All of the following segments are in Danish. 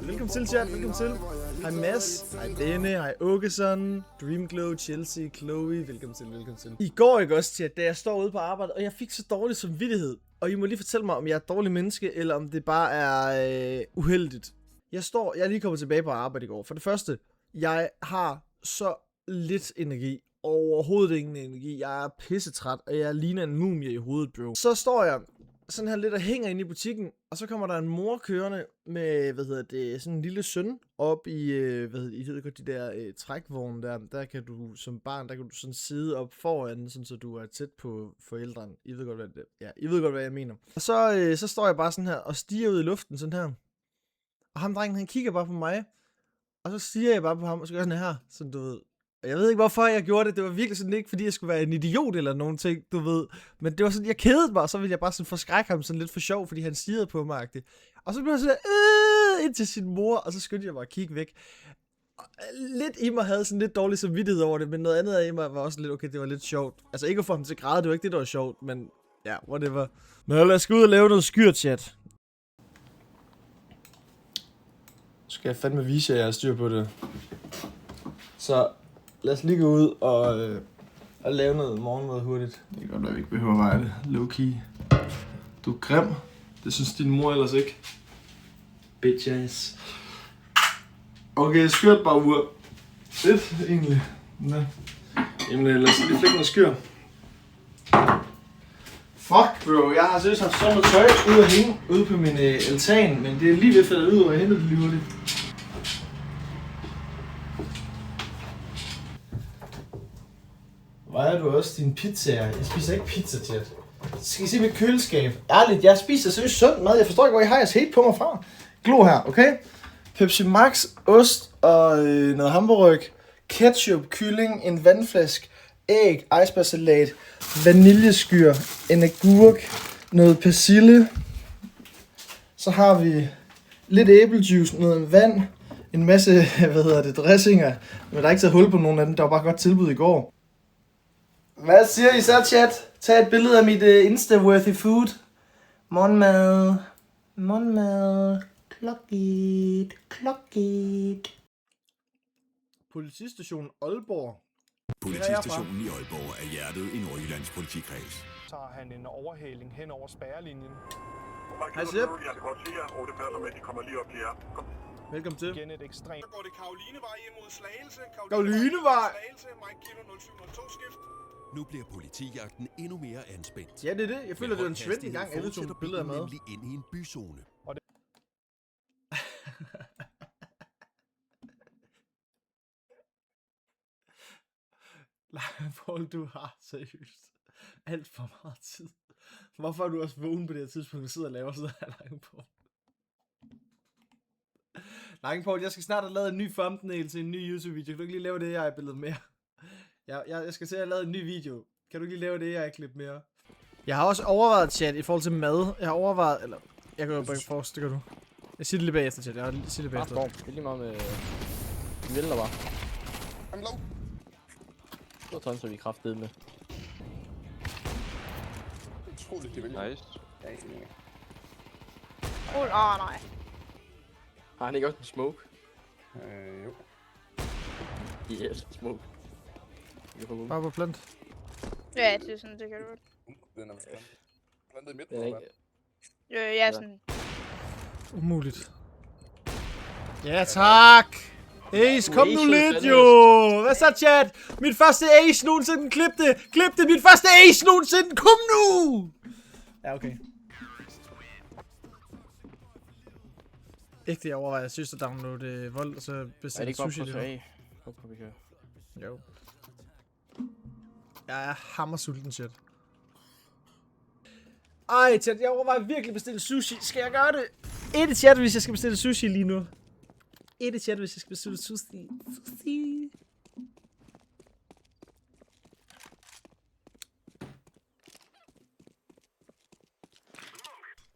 Velkommen til, chat. Velkommen til. Hej Mads. Hej Denne. Hej Åkesson. Dreamglow, Chelsea, Chloe. Velkommen til, velkommen til. I går ikke også, chat, da jeg står ude på arbejde, og jeg fik så dårlig samvittighed. Og I må lige fortælle mig, om jeg er et dårligt menneske, eller om det bare er uheldigt. Jeg er lige kommet tilbage på arbejde i går. For det første, jeg har så lidt energi. Overhovedet ingen energi. Jeg er pissetræt, og jeg ligner en mumie i hovedet, bro. Så står jeg sådan her lidt og hænger inde i butikken, og så kommer der en mor kørende med, sådan en lille søn op i, I ved godt, de der trækvogne der. Der kan du som barn, der kan du sådan sidde op foran, sådan så du er tæt på forældrene. I ved godt, hvad jeg mener. Og så står jeg bare sådan her og stiger ud i luften sådan her. Og ham drengen, han kigger bare på mig, og så stiger jeg bare på ham, og så gør jeg sådan her, sådan du ved. Jeg ved ikke, hvorfor jeg gjorde det. Det var virkelig sådan ikke, fordi jeg skulle være en idiot eller nogen ting, du ved. Men det var sådan, jeg kedede mig, og så ville jeg bare sådan forskrække ham sådan lidt for sjov, fordi han stirrede på mig. Og så blev jeg sådan ind til sin mor, og så skyndte jeg mig at kigge væk. Og lidt i mig havde sådan lidt dårlig samvittighed over det, men noget andet af i mig var også lidt, okay, det var lidt sjovt. Altså ikke at få ham til at græde, det var ikke det, der var sjovt, men ja, whatever. Men lad os gå ud og lave noget skyrt, chat. Skal jeg fandme vise jer, jeg har styr på det. Så lad os lige gå ud og lave noget morgenmad hurtigt. Det kan godt være, at vi ikke behøver at veje det. Low key. Du er grim. Det synes din mor ellers ikke. Bitch ass. Okay, skyrt bare ud. Lidt, egentlig. Ja. Jamen, lad os lige flække noget skyr. Fuck, bro. Jeg har seriøst haft sådan noget tøj ude at hænge ude på min altan, men det er lige ved at falde ud, og jeg henter det lige hurtigt. Vejer du også din pizzaer? Jeg spiser ikke pizza, chat. Skal I se mit køleskab? Ærligt, jeg spiser seriøst sund mad. Jeg forstår ikke, hvor I har jeres hate på mig fra. Glo her, okay? Pepsi Max, ost og noget hamburg, ketchup, kylling, en vandflaske, æg, icebergsalat, vaniljeskyr, en agurk, noget persille. Så har vi lidt æblejuice, noget vand, en masse, dressinger. Men der er ikke taget hul på nogen af dem. Der var bare godt tilbud i går. Hvad siger I så, chat? Tag et billede af mit Insta-worthy food. Morgenmad. Klokket. Politistation Aalborg. Politistationen i Aalborg er hjertet i Nordjyllands politikreds. Så har han en overhaling hen over spærrelinjen. Hej, Sepp. Jeg kan godt se jer, og det passer med, at de kommer lige op til jer. Kom. Velkommen til. Igen et ekstremt. Så går det Karolinevej imod Slagelse. Karolinevej! Slagelse, Mike Kilo 0702 skift. Nu bliver politijagten endnu mere anspændt. Ja, det er det. Jeg føler, det er en svend i gang. Alle tog billeder af mad. Nemlig ind i en byzone. Paul, du har seriøst alt for meget tid. Hvorfor er du også vågen på det her tidspunkt, og sidder og laver sådan her, Langpaul? Langpaul, jeg skal snart have lavet en ny thumbnail til en ny YouTube-video. Kan du ikke lige lave det, jeg er billedet mere? Jeg skal se, at jeg har lavet en ny video. Kan du ikke lige lave det, jeg er klip mere? Jeg har også overvejet, chat, i forhold til mad. Jeg har overvejet, eller jeg kan jo bare ikke forrest, det gør du. Jeg siger det lige bagefter, chat. Jeg siger det bagefter. Det er lige meget med... Vi vælter bare. Det var tonser, vi kraftede med. Utroligt, de vælger. Nice. Nej. Har han ikke også en smoke? Jo. Yes, smoke. Bare på plant. Ja, det er sådan, det kan du godt. Den er plantet i midten, Det er eller ikke... hvad? Jeg er sådan... Umuligt. Ja, tak! Ace, kom nu lidt, jo! Hvad så, chat? Mit første ace nogensinde, klip det! Klip det! Mit første ace nogensinde, kom nu! Ja, okay. Ikke det, jeg overvejer. Jeg synes, at downloade Vold, og så bestille sushi det her. Jo. Jeg er hammersulten, chat. Ej, chat, jeg overvejer virkelig at bestille sushi. Skal jeg gøre det? Et chat, hvis jeg skal bestille sushi lige nu. Et chat, hvis jeg skal bestille sushi.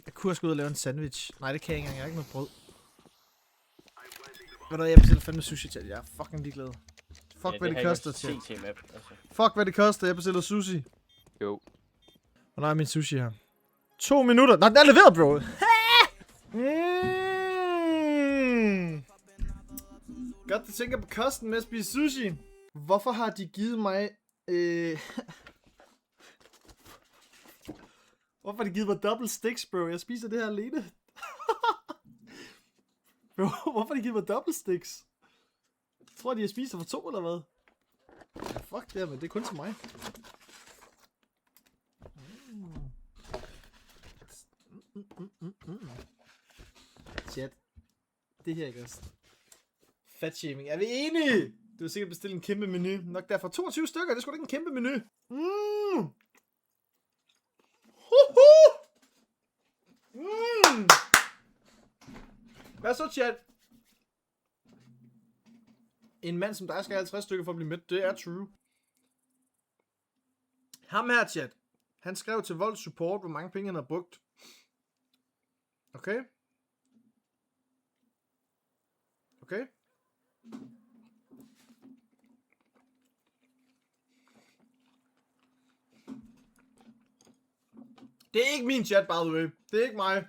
Jeg kunne også gå ud og lave en sandwich. Nej, det kan jeg ikke engang. Jeg har ikke noget brød. Ved du, jeg bestiller fandme sushi, chat. Jeg er fucking ligeglad. Fuck, ja, hvad det koster, chat. Fuck, hvad det koster. Jeg bestiller sushi. Jo. Hvornår er min sushi her? 2 minutter. Nå, den er leveret, bro. Godt, du tænker på kosten med at spise sushi. Hvorfor har de givet mig... Hvorfor har de givet mig double sticks, bro? Jeg spiser det her alene. Bro, hvorfor har de givet mig double sticks? Jeg tror, de har spist for 2 eller hvad? Ja, fuck det her, men det er kun til mig. Chat. Det her, ikke også? Fat shaming. Er vi enige? Du har sikkert bestilt en kæmpe menu. Nok derfor 22 stykker. Det er sgu da ikke en kæmpe menu. Hvad så, chat? En mand som dig skal have 50 stykker for at blive mødt. Det er true. Ham her, chat. Han skrev til Volds Support, hvor mange penge han har brugt. Okay? Okay? Det er ikke min chat, by the way. Det er ikke mig.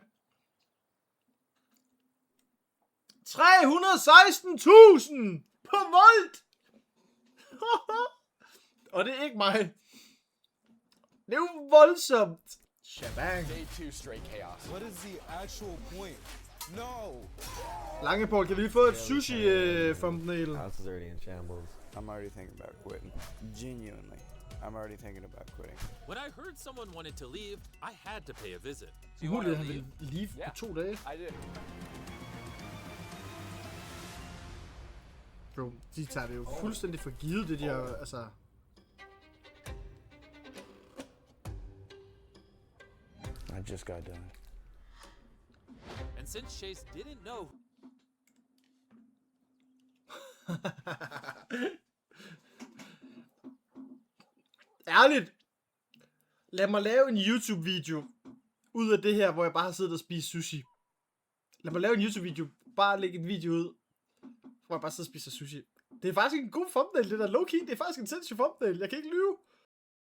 316.000 på Volt! Og det er ikke mig. Det er jo voldsomt. Shabang. Day 2 straight chaos. What is the actual point? No! Langepool, kan vi lige få et sushi thumbnail? House is already in shambles. I'm already thinking about quitting. Genuinely. I'm already thinking about quitting. When I heard someone wanted to leave, I had to pay a visit. Muligt, han vil leave på 2 dage. I did. Bro, de tager det jo fuldstændig for givet, det de har, altså... I just got done. And since Chase didn't know... Ærligt! Lad mig lave en YouTube-video ud af det her, hvor jeg bare har siddet og spist sushi. Lad mig lave en YouTube-video. Bare lægge en video ud, hvor jeg bare sidder og spiser sushi. Det er faktisk en god thumbnail, det der low-key. Det er faktisk en sindssyg thumbnail. Jeg kan ikke lyve.